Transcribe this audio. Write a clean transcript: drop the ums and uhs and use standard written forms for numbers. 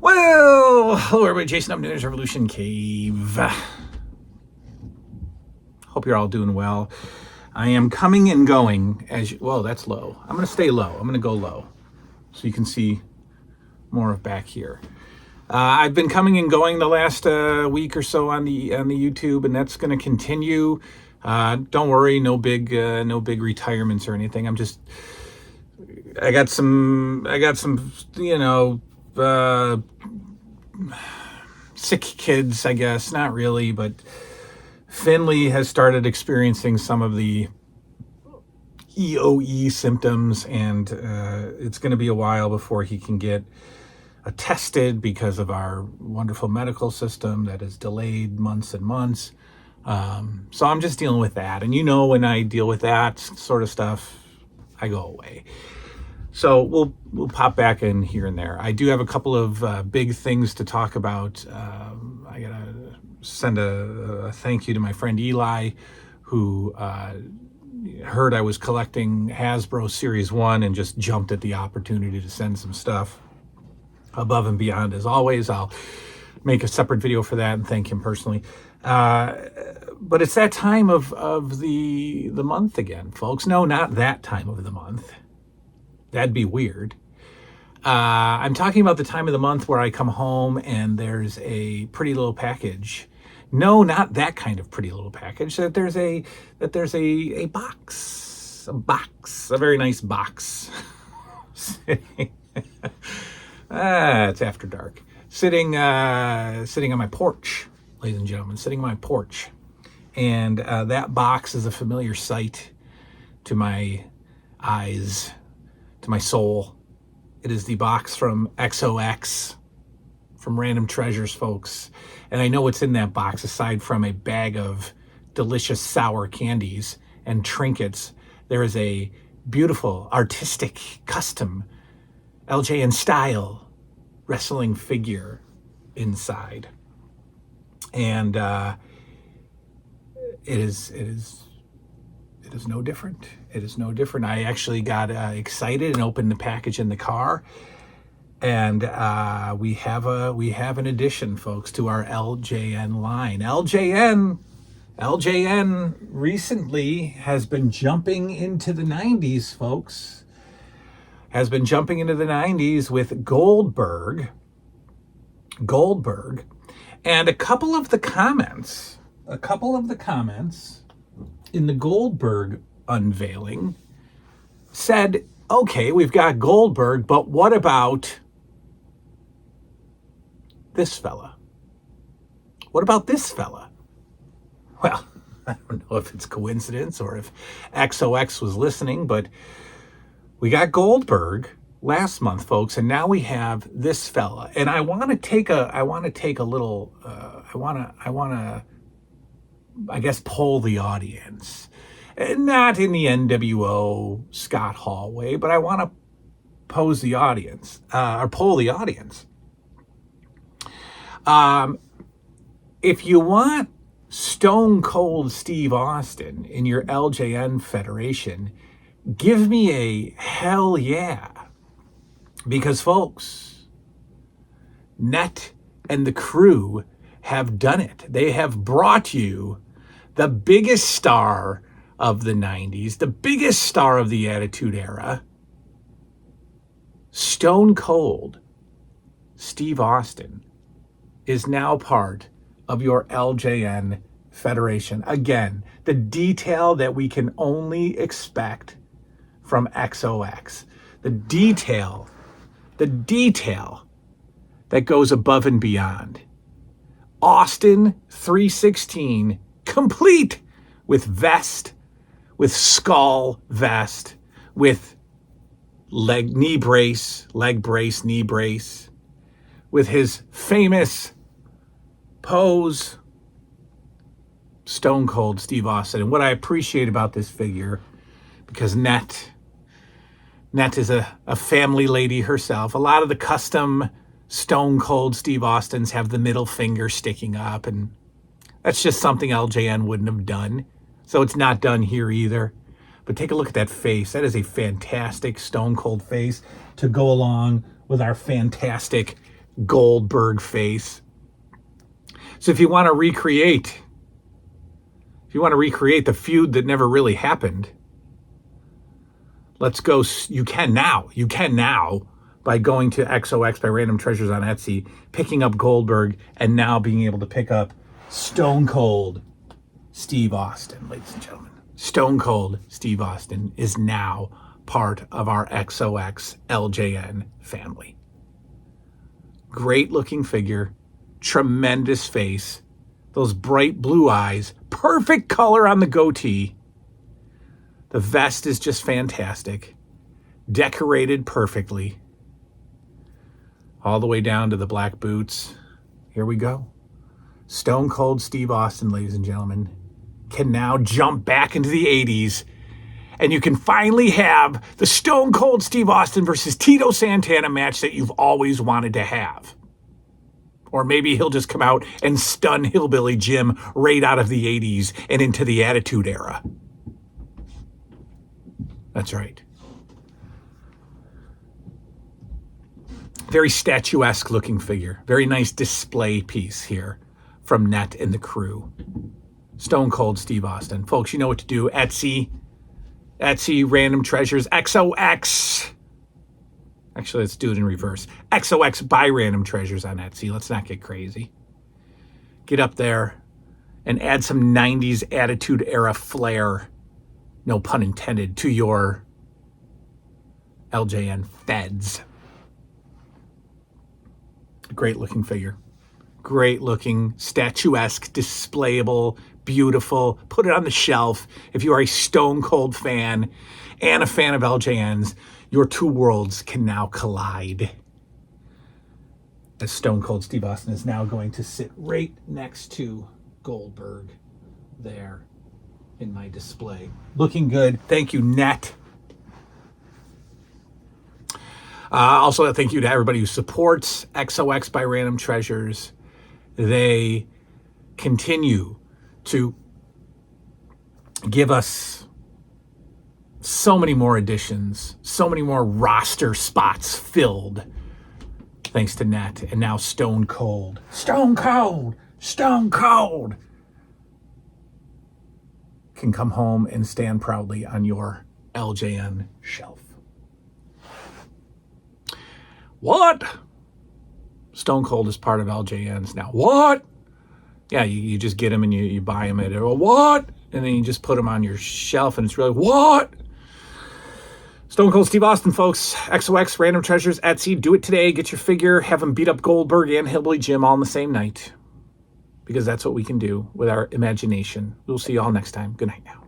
Well, hello everybody, Jason up News Revolution Cave. Hope you're all doing well. I am coming and going as whoa, that's low. I'm gonna stay low. I'm gonna go low so you can see more of back here. I've been coming and going the last week or so on the YouTube, and that's gonna continue. Don't worry, no big retirements or anything. I got some sick kids, I guess. Not really, but Finley has started experiencing some of the EOE symptoms, and it's going to be a while before he can get tested because of our wonderful medical system that is delayed months and months. So I'm just dealing with that. And when I deal with that sort of stuff, I go away. So we'll pop back in here and there. I do have a couple of big things to talk about. I gotta send a thank you to my friend Eli, who heard I was collecting Hasbro Series 1 and just jumped at the opportunity to send some stuff above and beyond. As always, I'll make a separate video for that and thank him personally. But it's that time of the month again, folks. No, not that time of the month. That'd be weird. I'm talking about the time of the month where I come home and there's a pretty little package. No, not that kind of pretty little package. That there's a box, a very nice box. It's after dark. Sitting on my porch, ladies and gentlemen, sitting on my porch, and that box is a familiar sight to my eyes. To my soul. It is the box from XOX, from Random Treasures, folks. And I know what's in that box, aside from a bag of delicious sour candies and trinkets. There is a beautiful, artistic, custom LJN style wrestling figure inside. And it is no different. It is no different. I actually got excited and opened the package in the car, and we have an addition, folks, to our LJN line. LJN recently has been jumping into the 90s, folks. Has been jumping into the 90s with Goldberg, and a couple of the comments in the Goldberg unveiling said, okay, we've got Goldberg, but what about this fella? What about this fella? Well, I don't know if it's coincidence or if XOX was listening, but we got Goldberg last month, folks, and now we have this fella. And I want to take a little, I guess, poll the audience. Not in the NWO Scott Hall way, but I want to poll the audience. If you want Stone Cold Steve Austin in your LJN Federation, give me a hell yeah. Because, folks, Net and the crew have done it. They have brought you the biggest star of the 90s, the biggest star of the Attitude Era, Stone Cold Steve Austin is now part of your LJN Federation. Again, the detail that we can only expect from XOX. The detail that goes above and beyond. Austin 316, complete with vest, with skull vest, with leg brace, knee brace, with his famous pose, Stone Cold Steve Austin. And what I appreciate about this figure, because Net is a family lady herself. A lot of the custom Stone Cold Steve Austins have the middle finger sticking up, and that's just something LJN wouldn't have done. So it's not done here either. But take a look at that face. That is a fantastic Stone Cold face to go along with our fantastic Goldberg face. So if you want to recreate the feud that never really happened, let's go. You can now by going to XOX by Random Treasures on Etsy, picking up Goldberg, and now being able to pick up Stone Cold Steve Austin, ladies and gentlemen. Stone Cold Steve Austin is now part of our XOX LJN family. Great looking figure, tremendous face, those bright blue eyes, perfect color on the goatee. The vest is just fantastic, decorated perfectly, all the way down to the black boots. Here we go. Stone Cold Steve Austin, ladies and gentlemen, can now jump back into the 80s, and you can finally have the Stone Cold Steve Austin versus Tito Santana match that you've always wanted to have. Or maybe he'll just come out and stun Hillbilly Jim right out of the 80s and into the Attitude Era. That's right. Very statuesque looking figure. Very nice display piece here from Net and the crew. Stone Cold Steve Austin. Folks, you know what to do. Etsy, Random Treasures, XOX. Actually, let's do it in reverse. XOX by Random Treasures on Etsy. Let's not get crazy. Get up there and add some 90s Attitude Era flair, no pun intended, to your LJN feds. Great looking figure. Great looking, statuesque, displayable, beautiful. Put it on the shelf. If you are a Stone Cold fan and a fan of LJNs, your two worlds can now collide. As Stone Cold Steve Austin is now going to sit right next to Goldberg there in my display. Looking good. Thank you, Net. Also, thank you to everybody who supports XOX by Random Treasures. They continue to give us so many more editions, so many more roster spots filled, thanks to Net. And now Stone Cold can come home and stand proudly on your LJN shelf. What? Stone Cold is part of LJNs now. What? Yeah, you just get them and you buy them at what? And then you just put them on your shelf and it's really, what? Stone Cold Steve Austin, folks. XOX, Random Treasures, Etsy. Do it today. Get your figure. Have them beat up Goldberg and Hillbilly Jim all in the same night. Because that's what we can do with our imagination. We'll see you all next time. Good night now.